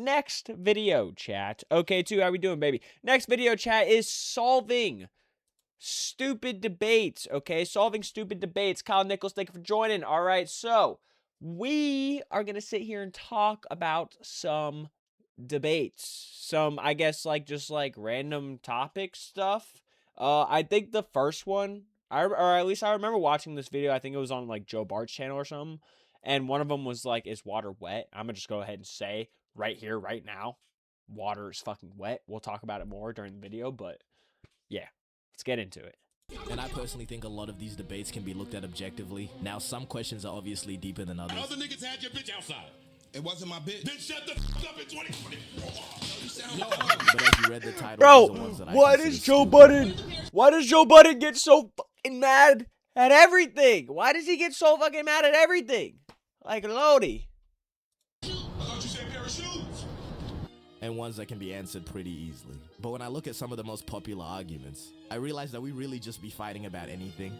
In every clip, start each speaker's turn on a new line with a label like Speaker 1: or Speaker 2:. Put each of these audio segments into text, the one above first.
Speaker 1: next video chat. Okay, too, how we doing, baby? Next video chat is solving stupid debates, okay? Solving stupid debates. Kyle Nichols, thank you for joining. All right, so we are going to sit here and talk about some debates. Some, I guess, just random topic stuff. I think the first one, or at least I remember watching this video. I think it was on, like, Joe Bart's channel or something. And one of them was, like, is water wet? I'm going to just go ahead and say right here, right now, water is fucking wet. We'll talk about it more during the video, but yeah, let's get into it.
Speaker 2: And I personally think a lot of these debates can be looked at objectively. Now, some questions are obviously deeper than others.
Speaker 3: Other niggas had your bitch outside.
Speaker 4: It wasn't my bitch.
Speaker 3: Then shut the fuck up in 2020.
Speaker 2: But as you read the title,
Speaker 1: Bro,
Speaker 2: these are ones that I
Speaker 1: why
Speaker 2: consider
Speaker 1: does Joe
Speaker 2: stupid.
Speaker 1: Budden? Why does Joe Budden get so fucking mad at everything? Why does he get so fucking mad at everything? Like Lodi.
Speaker 3: I thought you said pair of shoes.
Speaker 2: And ones that can be answered pretty easily. But when I look at some of the most popular arguments, I realize that we really just be fighting about anything.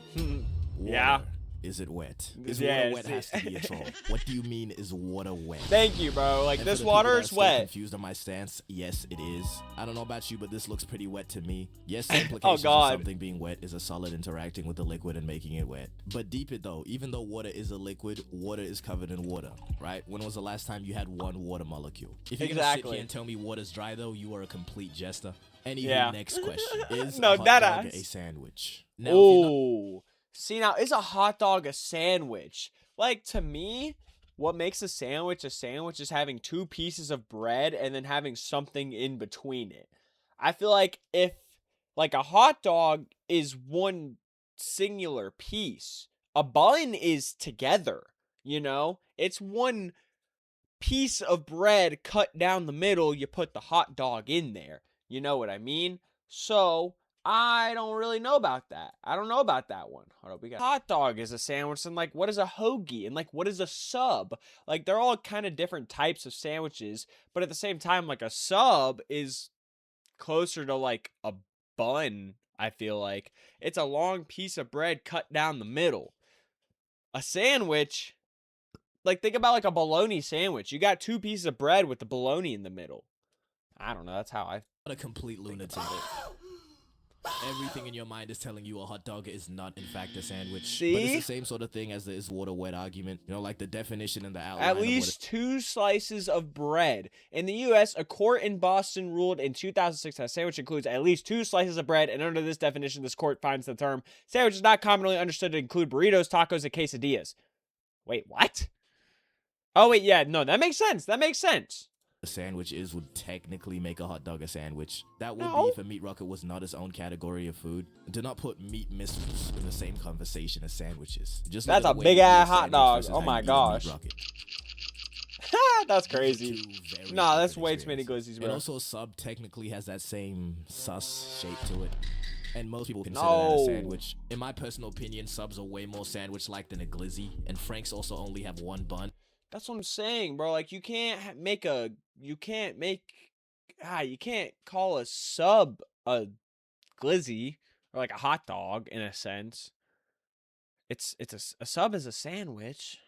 Speaker 1: Yeah.
Speaker 2: Water. Is it wet? Is
Speaker 1: Yeah,
Speaker 2: water wet has to be a troll. What do you mean is water wet?
Speaker 1: Thank you, bro. Like,
Speaker 2: And
Speaker 1: this
Speaker 2: for the
Speaker 1: water
Speaker 2: people that
Speaker 1: is
Speaker 2: are still
Speaker 1: wet.
Speaker 2: confused on my stance, yes, it is. I don't know about you, but this looks pretty wet to me. Yes, the implications
Speaker 1: God.
Speaker 2: of something being wet is a solid interacting with the liquid and making it wet. But deep it though, even though water is a liquid, water is covered in water, right? When was the last time you had one water molecule? If you're gonna sit
Speaker 1: Exactly.
Speaker 2: here and tell me water's dry though, you are a complete jester. Anywho,
Speaker 1: Yeah.
Speaker 2: next question. Is
Speaker 1: No,
Speaker 2: a hot
Speaker 1: that
Speaker 2: dog
Speaker 1: ass.
Speaker 2: a sandwich? Now, if you're not-
Speaker 1: Oh. See, now, is a hot dog a sandwich? Like, to me, what makes a sandwich is having two pieces of bread and then having something in between it. I feel like if, like, a hot dog is one singular piece, a bun is together, you know? It's one piece of bread cut down the middle, you put the hot dog in there. You know what I mean? So, I don't really know about that. I don't know about that one. Hold up, we got hot dog is a sandwich, and like, what is a hoagie? And like, what is a sub? Like, they're all kind of different types of sandwiches, but at the same time, like, a sub is closer to like a bun, I feel like. It's a long piece of bread cut down the middle. A sandwich, like, think about like a bologna sandwich. You got two pieces of bread with the bologna in the middle. I don't know. That's how I.
Speaker 2: What a complete lunatic. Everything in your mind is telling you a hot dog is not in fact a sandwich. But it's
Speaker 1: See?
Speaker 2: the same sort of thing as the is water wet argument. You know, like the definition and the outline.
Speaker 1: At
Speaker 2: of what
Speaker 1: least two slices of bread. In the U.S., a court in Boston ruled in 2006 that a sandwich includes at least two slices of bread, and under this definition, this court finds the term sandwich is not commonly understood to include burritos, tacos, and quesadillas. Wait, what? Oh, wait, yeah, no, that makes sense. That makes sense.
Speaker 2: a sandwich is would technically make a hot dog a sandwich. That would
Speaker 1: No.
Speaker 2: be if a meat rocket was not its own category of food. Do not put meat missiles in the same conversation as sandwiches. Just
Speaker 1: That's
Speaker 2: look at
Speaker 1: a
Speaker 2: the way
Speaker 1: big
Speaker 2: you eat
Speaker 1: ass
Speaker 2: a
Speaker 1: hot
Speaker 2: sandwich
Speaker 1: dog.
Speaker 2: versus
Speaker 1: Oh
Speaker 2: how
Speaker 1: my
Speaker 2: you eat a meat
Speaker 1: gosh.
Speaker 2: rocket.
Speaker 1: That's crazy.
Speaker 2: Two very
Speaker 1: Nah, that's
Speaker 2: different
Speaker 1: way too many
Speaker 2: experiences.
Speaker 1: glizzies,
Speaker 2: And
Speaker 1: bro.
Speaker 2: also, sub technically has that same sus shape to it. And most people consider
Speaker 1: No.
Speaker 2: that a sandwich. In my personal opinion, subs are way more sandwich-like than a glizzy. And Franks also only have one bun.
Speaker 1: That's what I'm saying, bro. Like, you can't you can't call a sub a glizzy or like a hot dog in a sense. A sub is a sandwich.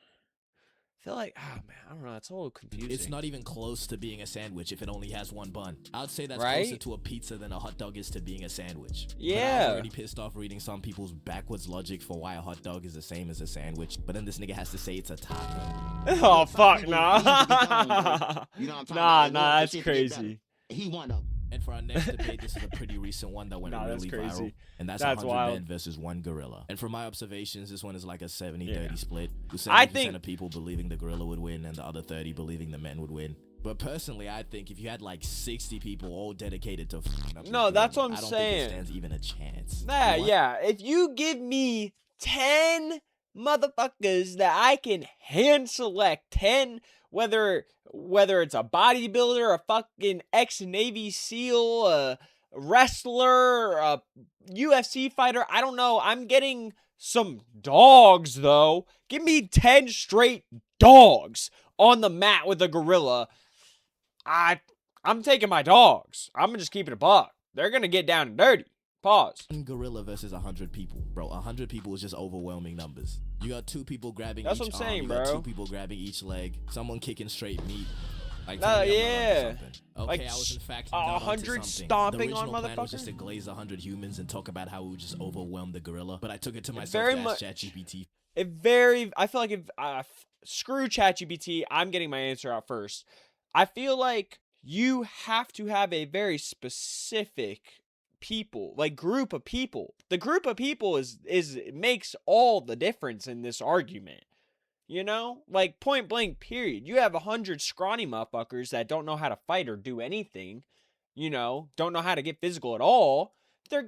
Speaker 1: I feel like, oh man, I don't know. It's a little confusing.
Speaker 2: It's not even close to being a sandwich if it only has one bun. I would say that's
Speaker 1: Right?
Speaker 2: closer to a pizza than a hot dog is to being a sandwich. But I
Speaker 1: Yeah.
Speaker 2: was already pissed off reading some people's backwards logic for why a hot dog is the same as a sandwich. But then this nigga has to say it's a taco.
Speaker 1: Oh fuck,
Speaker 4: You
Speaker 1: nah.
Speaker 4: know what I'm talking
Speaker 1: Nah,
Speaker 4: about?
Speaker 1: nah,
Speaker 4: Look,
Speaker 1: that's
Speaker 4: shit get better.
Speaker 1: crazy.
Speaker 4: He one of them.
Speaker 2: And for our next debate, this is a pretty recent one that went
Speaker 1: Nah, that's
Speaker 2: really
Speaker 1: crazy.
Speaker 2: viral. And that's
Speaker 1: That's
Speaker 2: 100
Speaker 1: wild.
Speaker 2: men versus one gorilla. And from my observations, this one is like a 70-30
Speaker 1: Yeah.
Speaker 2: split. With
Speaker 1: I
Speaker 2: 70%
Speaker 1: think-
Speaker 2: of people believing the gorilla would win and the other 30 believing the men would win. But personally, I think if you had like 60 people all dedicated to f***ing up
Speaker 1: No,
Speaker 2: this
Speaker 1: that's
Speaker 2: gorilla,
Speaker 1: what I'm
Speaker 2: I don't
Speaker 1: saying.
Speaker 2: think it stands even a chance.
Speaker 1: Nah,
Speaker 2: You want-
Speaker 1: yeah. If you give me 10 motherfuckers that I can hand select, 10, whether it's a bodybuilder, a fucking ex-Navy SEAL, a wrestler, a UFC fighter, I don't know. I'm getting some dogs, though. Give me 10 straight dogs on the mat with a gorilla. I'm taking my dogs. I'm just keeping a buck. They're gonna get down and dirty. Pause.
Speaker 2: One gorilla versus 100 people. Bro, 100 people is just overwhelming numbers. You got two people grabbing
Speaker 1: That's
Speaker 2: each
Speaker 1: what I'm
Speaker 2: arm,
Speaker 1: saying,
Speaker 2: you got
Speaker 1: bro.
Speaker 2: two people grabbing each leg, someone kicking straight meat. Like,
Speaker 1: No,
Speaker 2: tell me I'm not
Speaker 1: yeah.
Speaker 2: onto something. Okay,
Speaker 1: Like,
Speaker 2: I was in fact
Speaker 1: a
Speaker 2: not onto
Speaker 1: 100
Speaker 2: something.
Speaker 1: stomping
Speaker 2: the
Speaker 1: on
Speaker 2: original plan was just
Speaker 1: motherfucker?
Speaker 2: to glaze 100 humans and talk about how we would just overwhelm the gorilla. But I took it to myself
Speaker 1: very
Speaker 2: to ask
Speaker 1: much-
Speaker 2: ChatGPT.
Speaker 1: I feel like if screw ChatGPT, I'm getting my answer out first. I feel like you have to have a very specific people, like group of people. The group of people is makes all the difference in this argument. You know, like point blank, period. You have 100 scrawny motherfuckers that don't know how to fight or do anything. You know, don't know how to get physical at all. They're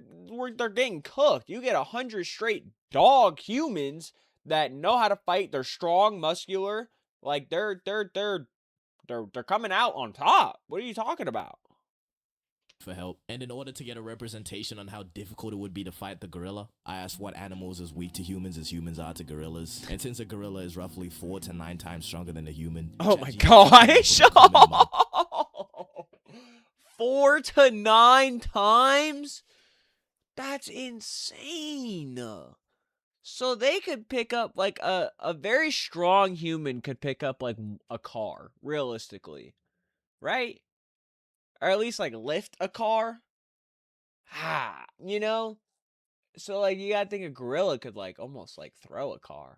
Speaker 1: getting cooked. You get 100 straight dog humans that know how to fight. They're strong, muscular. Like they're coming out on top. What are you talking about?
Speaker 2: For help. And in order to get a representation on how difficult it would be to fight the gorilla, I asked what animals is weak to humans as humans are to gorillas. And since a gorilla is roughly 4 to 9 times stronger than a human,
Speaker 1: Oh my
Speaker 2: ChatGPT
Speaker 1: gosh.
Speaker 2: came up with a common
Speaker 1: 4 to 9 times? That's insane. So they could pick up like a very strong human could pick up like a car, realistically. Right? Or at least like lift a car. You know? So like you gotta think a gorilla could like almost like throw a car.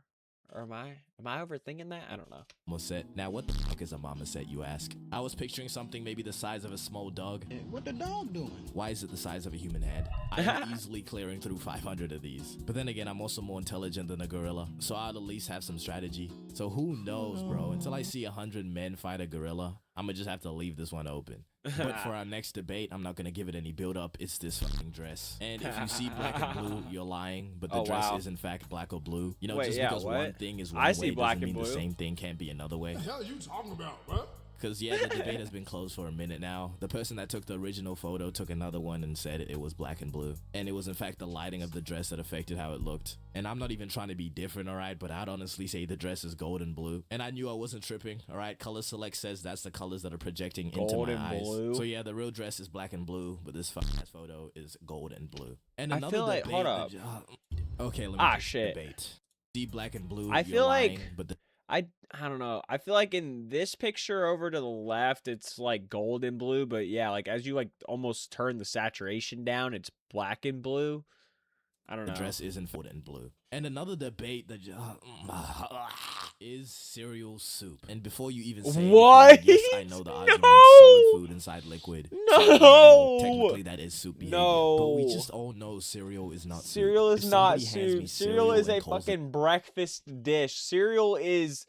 Speaker 1: Or am I overthinking that? I don't know.
Speaker 2: Marmoset. Now, what the fuck is a marmoset, you ask? I was picturing something maybe the size of a small dog.
Speaker 4: What the dog doing?
Speaker 2: Why is it the size of a human head? I am easily clearing through 500 of these. But then again, I'm also more intelligent than a gorilla, so I'll at least have some strategy. So who knows, bro? Until I see 100 men fight a gorilla, I'ma just have to leave this one open. But for our next debate, I'm not gonna give it any build up. It's this fucking dress. And if you see black and blue, you're lying. But the
Speaker 1: Oh,
Speaker 2: dress
Speaker 1: wow.
Speaker 2: is in fact black or blue. You know,
Speaker 1: Wait,
Speaker 2: just
Speaker 1: yeah,
Speaker 2: because
Speaker 1: what?
Speaker 2: one thing is one
Speaker 1: I
Speaker 2: way
Speaker 1: see black
Speaker 2: doesn't
Speaker 1: and
Speaker 2: mean the
Speaker 1: blue.
Speaker 2: same thing can't be another way.
Speaker 3: What the hell are you talking about, bro?
Speaker 2: Because, yeah, the debate has been closed for a minute now. The person that took the original photo took another one and said it was black and blue. And it was, in fact, the lighting of the dress that affected how it looked. And I'm not even trying to be different, alright? But I'd honestly say the dress is gold and blue. And I knew I wasn't tripping, alright? Color Select says that's the colors that are projecting into
Speaker 1: Gold
Speaker 2: my
Speaker 1: and
Speaker 2: eyes.
Speaker 1: blue?
Speaker 2: So, yeah, the real dress is black and blue, but this fucking photo is gold and blue. And
Speaker 1: I
Speaker 2: another
Speaker 1: feel like-
Speaker 2: debate...
Speaker 1: hold up.
Speaker 2: Okay, let me
Speaker 1: Ah,
Speaker 2: take the
Speaker 1: shit.
Speaker 2: debate. See black and blue,
Speaker 1: I
Speaker 2: you're
Speaker 1: feel like-
Speaker 2: lying, but the
Speaker 1: I don't know. I feel like in this picture over to the left, it's like gold and blue, but yeah, like as you like almost turn the saturation down, it's black and blue. I don't
Speaker 2: The
Speaker 1: know.
Speaker 2: dress isn't gold and blue. And another debate that is cereal soup. And before you even say
Speaker 1: What?
Speaker 2: anything, yes, I know the argument
Speaker 1: No!
Speaker 2: solid food inside liquid. So,
Speaker 1: No!
Speaker 2: technically that is soup behavior.
Speaker 1: No.
Speaker 2: But we just all know cereal is not
Speaker 1: Cereal
Speaker 2: soup.
Speaker 1: is
Speaker 2: If
Speaker 1: not
Speaker 2: somebody hands
Speaker 1: soup.
Speaker 2: me
Speaker 1: Cereal is
Speaker 2: and
Speaker 1: a
Speaker 2: calls it
Speaker 1: fucking breakfast dish. Cereal is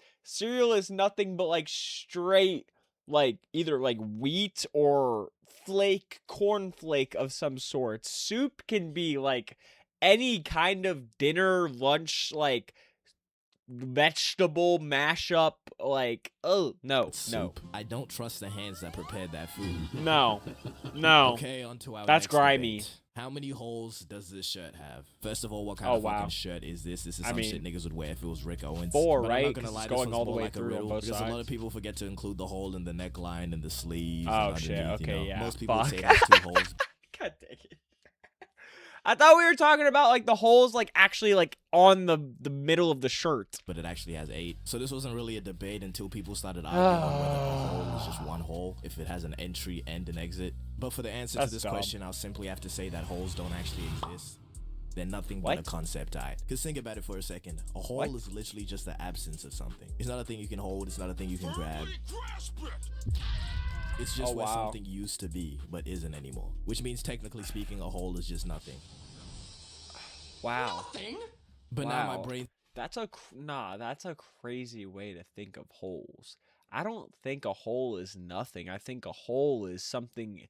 Speaker 1: nothing but like straight like either like wheat or cornflake of some sort. Soup can be like any kind of dinner, lunch, like vegetable mashup. Like, oh no,
Speaker 2: soup. I don't trust the hands that prepared that food.
Speaker 1: no.
Speaker 2: Okay, on to our
Speaker 1: That's
Speaker 2: next
Speaker 1: grimy.
Speaker 2: debate. How many holes does this shirt have? First of all, what kind
Speaker 1: Oh,
Speaker 2: of fucking
Speaker 1: wow.
Speaker 2: shirt is this? This is
Speaker 1: I
Speaker 2: some
Speaker 1: mean,
Speaker 2: shit niggas would wear if it was Rick Owens.
Speaker 1: 4,
Speaker 2: But I'm
Speaker 1: right?
Speaker 2: not gonna
Speaker 1: 'Cause
Speaker 2: lie,
Speaker 1: it's
Speaker 2: this
Speaker 1: going
Speaker 2: one's
Speaker 1: all the
Speaker 2: more
Speaker 1: way
Speaker 2: like a
Speaker 1: through on
Speaker 2: riddle,
Speaker 1: both
Speaker 2: because a lot
Speaker 1: sides.
Speaker 2: of people forget to include the hole in the neckline and the sleeves.
Speaker 1: Oh,
Speaker 2: and
Speaker 1: shit.
Speaker 2: underneath,
Speaker 1: Okay,
Speaker 2: you know?
Speaker 1: yeah.
Speaker 2: Most people say
Speaker 1: Fuck.
Speaker 2: there's 2 holes,
Speaker 1: God dang it. I thought we were talking about like the holes like actually like on the middle of the shirt.
Speaker 2: but it actually has 8. So this wasn't really a debate until people started arguing on whether a hole is just one hole, if it has an entry and an exit. But for the answer
Speaker 1: That's
Speaker 2: to this
Speaker 1: dumb.
Speaker 2: question, I'll simply have to say that holes don't actually exist. They're nothing but a
Speaker 1: What?
Speaker 2: concept, alright? Because think about it for a second. A hole
Speaker 1: What?
Speaker 2: is literally just the absence of something. It's not a thing you can hold, it's not a thing you can grab.
Speaker 3: Grasp it.
Speaker 2: It's just
Speaker 1: Oh,
Speaker 2: where
Speaker 1: wow.
Speaker 2: something used to be, but isn't anymore. Which means, technically speaking, a hole is just nothing.
Speaker 1: Wow.
Speaker 3: Thing?
Speaker 2: But now my
Speaker 1: Wow.
Speaker 2: brain
Speaker 1: That's a crazy way to think of holes. I don't think a hole is nothing. I think a hole is something.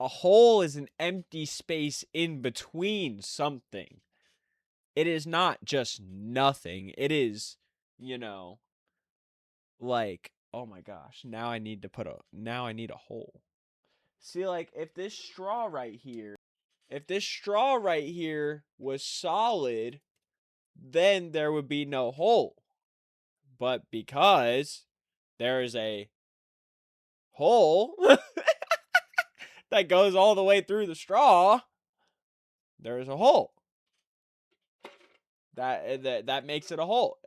Speaker 1: A hole is an empty space in between something. It is not just nothing. It is, like, oh my gosh, now I need a hole. See, like, if this straw right here was solid, then there would be no hole. But because there is a hole that goes all the way through the straw, there is a hole. That makes it a hole.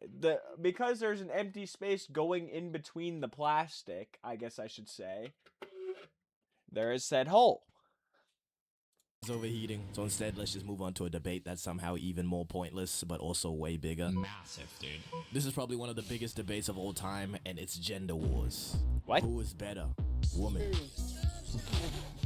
Speaker 1: Because there's an empty space going in between the plastic, I guess I should say, there is said hole.
Speaker 2: It's overheating. So instead, let's just move on to a debate that's somehow even more pointless, but also way bigger.
Speaker 5: Massive, dude.
Speaker 2: This is probably one of the biggest debates of all time, and it's gender wars.
Speaker 1: What?
Speaker 2: Who is better, woman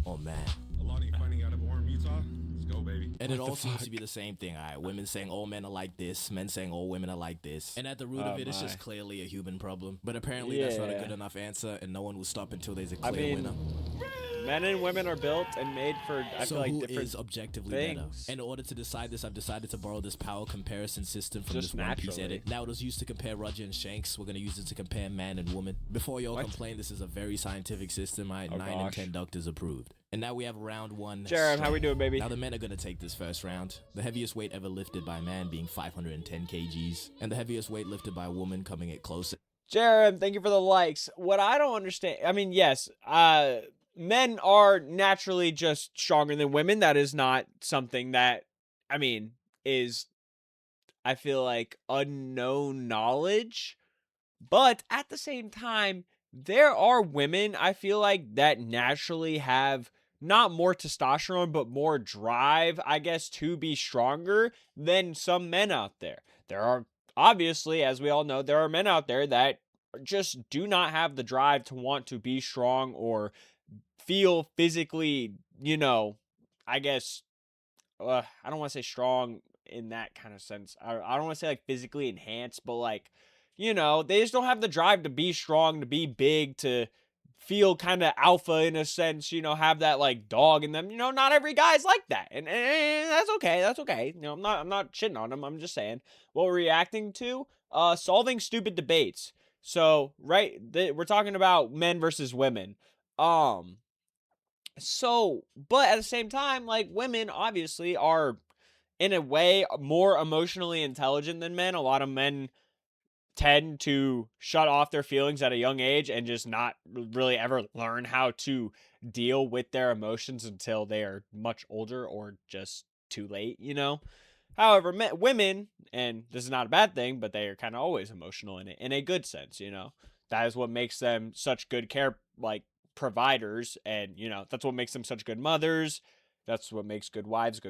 Speaker 2: or man?
Speaker 3: Alani finding out of Orem, Utah. Let's go, baby.
Speaker 2: And it all seems to be the same thing. All right, women saying all men are like this, men saying all women are like this. And at the root of it, it's just clearly a human problem. But apparently that's not a good enough answer, and no one will stop until there's a clear winner.
Speaker 1: Men and women are built and made for, I
Speaker 2: So
Speaker 1: feel like,
Speaker 2: who
Speaker 1: different
Speaker 2: is objectively
Speaker 1: things.
Speaker 2: better? In order to decide this, I've decided to borrow this power comparison system from
Speaker 1: Just
Speaker 2: this One Piece
Speaker 1: naturally.
Speaker 2: edit. Now it was used to compare Roger and Shanks. We're going to use it to compare man and woman. Before y'all
Speaker 1: What?
Speaker 2: complain, this is a very scientific system. 9 and
Speaker 1: gosh.
Speaker 2: 10 doctors approved. And now we have round one.
Speaker 1: Jared, how we
Speaker 2: strength.
Speaker 1: doing, baby?
Speaker 2: Now the men are going to take this first round. The heaviest weight ever lifted by a man being 510 kgs. And the heaviest weight lifted by a woman coming it closer.
Speaker 1: Jared, thank you for the likes. What I don't understand, I mean, yes, men are naturally just stronger than women. That is not something that, I mean, is, I feel like, unknown knowledge. But at the same time, there are women, I feel like, that naturally have not more testosterone, but more drive, I guess, to be stronger than some men out there. There are, obviously, as we all know, there are men out there that just do not have the drive to want to be strong or feel physically, I guess, I don't want to say strong in that kind of sense. I don't want to say like physically enhanced, but like, they just don't have the drive to be strong, to be big, to feel kind of alpha in a sense, have that like dog in them. Not every guy's like that. And that's okay. That's okay. I'm not shitting on them. I'm just saying what we're reacting to, solving stupid debates. So, right, we're talking about men versus women. So, but at the same time, like, women obviously are in a way more emotionally intelligent than men. A lot of men tend to shut off their feelings at a young age and just not really ever learn how to deal with their emotions until they are much older or just too late, However, women, and this is not a bad thing, but they are kind of always emotional in a good sense, That is what makes them such good providers, and that's what makes them such good mothers. That's what makes good wives.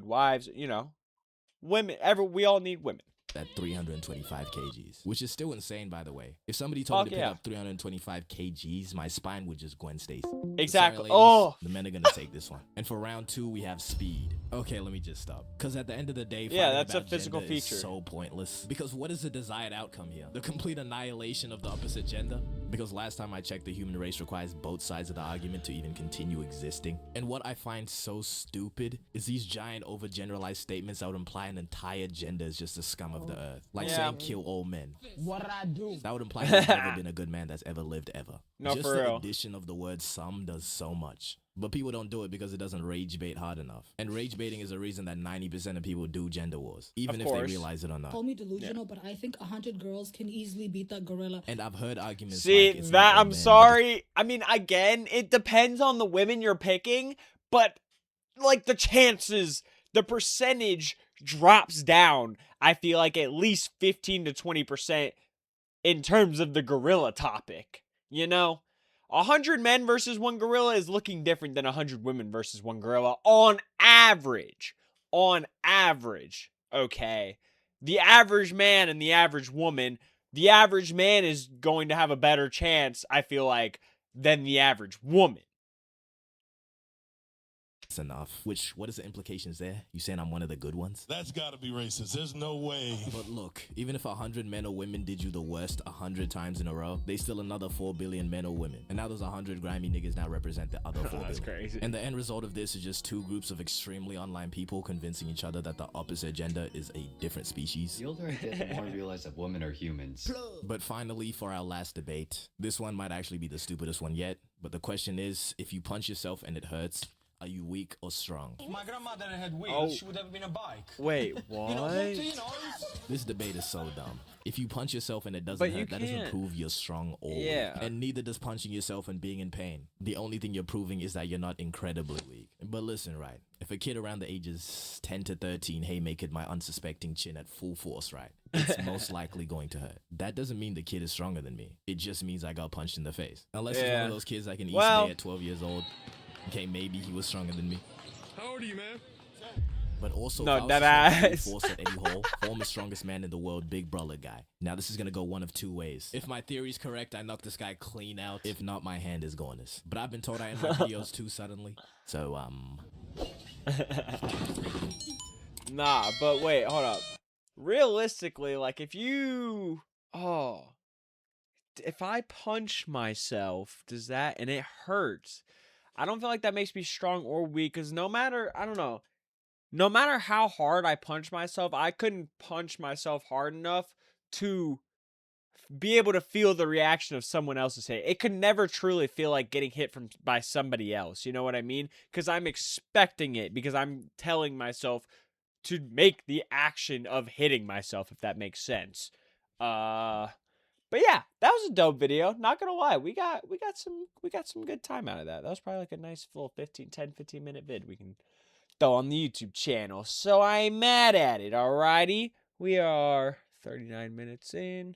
Speaker 1: Women, we all need women.
Speaker 2: At 325 kgs, which is still insane, by the way. If somebody told me to pick up 325 kgs, my spine would just Gwen Stacy.
Speaker 1: Exactly.
Speaker 2: Sorry, ladies, the men are gonna take this one. And for round two, we have speed. Okay, let me just stop. Because at the end of the day,
Speaker 1: that's a
Speaker 2: about
Speaker 1: physical
Speaker 2: gender is
Speaker 1: feature.
Speaker 2: so pointless. Because what is the desired outcome here? The complete annihilation of the opposite gender? Because last time I checked, the human race requires both sides of the argument to even continue existing. And what I find so stupid is these giant overgeneralized statements that would imply an entire gender is just the scum of the earth. Like saying kill all men.
Speaker 5: What I do?
Speaker 2: That would imply there's never been a good man that's ever lived ever.
Speaker 1: No,
Speaker 2: just
Speaker 1: for
Speaker 2: the
Speaker 1: real.
Speaker 2: addition of the word some does so much. But people don't do it because it doesn't rage bait hard enough. And rage baiting is a reason that 90% of people do gender wars, even if they realize it or not.
Speaker 6: Call me delusional, but I think 100 girls can easily beat that gorilla.
Speaker 2: And I've heard arguments
Speaker 1: See,
Speaker 2: like it's
Speaker 1: that,
Speaker 2: not all
Speaker 1: I'm
Speaker 2: men,
Speaker 1: sorry. I mean, again, it depends on the women you're picking, but like the percentage drops down, I feel like at least 15 to 20% in terms of the gorilla topic, 100 men versus one gorilla is looking different than 100 women versus one gorilla on average. Okay. The average man and the average woman, the average man is going to have a better chance, I feel like, than the average woman.
Speaker 2: That's enough. Which, what is the implications there? You saying I'm one of the good ones?
Speaker 7: That's gotta be racist. There's no way.
Speaker 2: But look, even if 100 men or women did you the worst 100 times in a row, they still another 4 billion men or women. And now those 100 grimy niggas now represent the other 4 billion.
Speaker 1: That's crazy.
Speaker 2: And the end result of this is just two groups of extremely online people convincing each other that the opposite gender is a different species.
Speaker 8: The older I get, the more I realize that women are humans.
Speaker 2: But finally, for our last debate, this one might actually be the stupidest one yet. But the question is, if you punch yourself and it hurts, are you weak or strong?
Speaker 5: If my grandmother had wheels, she would have been a bike.
Speaker 1: Wait, what?
Speaker 2: This debate is so dumb. If you punch yourself and it doesn't
Speaker 1: But you
Speaker 2: hurt, that doesn't
Speaker 1: can't.
Speaker 2: prove you're strong or
Speaker 1: Yeah.
Speaker 2: weak. And neither does punching yourself and being in pain. The only thing you're proving is that you're not incredibly weak. But listen, right? If a kid around the ages 10 to 13 haymakered my unsuspecting chin at full force, right? It's most likely going to hurt. That doesn't mean the kid is stronger than me. It just means I got punched in the face. Unless it's one of those kids that can eat today at 12 years old. Okay, maybe he was stronger than me.
Speaker 3: How old are you, man?
Speaker 2: But also,
Speaker 1: No,
Speaker 2: if I was
Speaker 1: that
Speaker 2: to show
Speaker 1: ass.
Speaker 2: full force at Eddie Hall, former strongest man in the world, Big Brother guy. Now, this is gonna go one of two ways. If my theory's correct, I knock this guy clean out. If not, my hand is goneless. But I've been told I end my videos too suddenly. So,
Speaker 1: Nah, but wait, hold up. Realistically, like if I punch myself, does that, and it hurts, I don't feel like that makes me strong or weak, because no matter how hard I punch myself, I couldn't punch myself hard enough to be able to feel the reaction of someone else's hit. It could never truly feel like getting hit by somebody else. You know what I mean? Because I'm expecting it, because I'm telling myself to make the action of hitting myself, if that makes sense. But yeah, that was a dope video. Not gonna lie, we got some good time out of that. That was probably like a nice full 15 minute vid we can throw on the YouTube channel. So I ain't mad at it. Alrighty, we are 39 minutes in.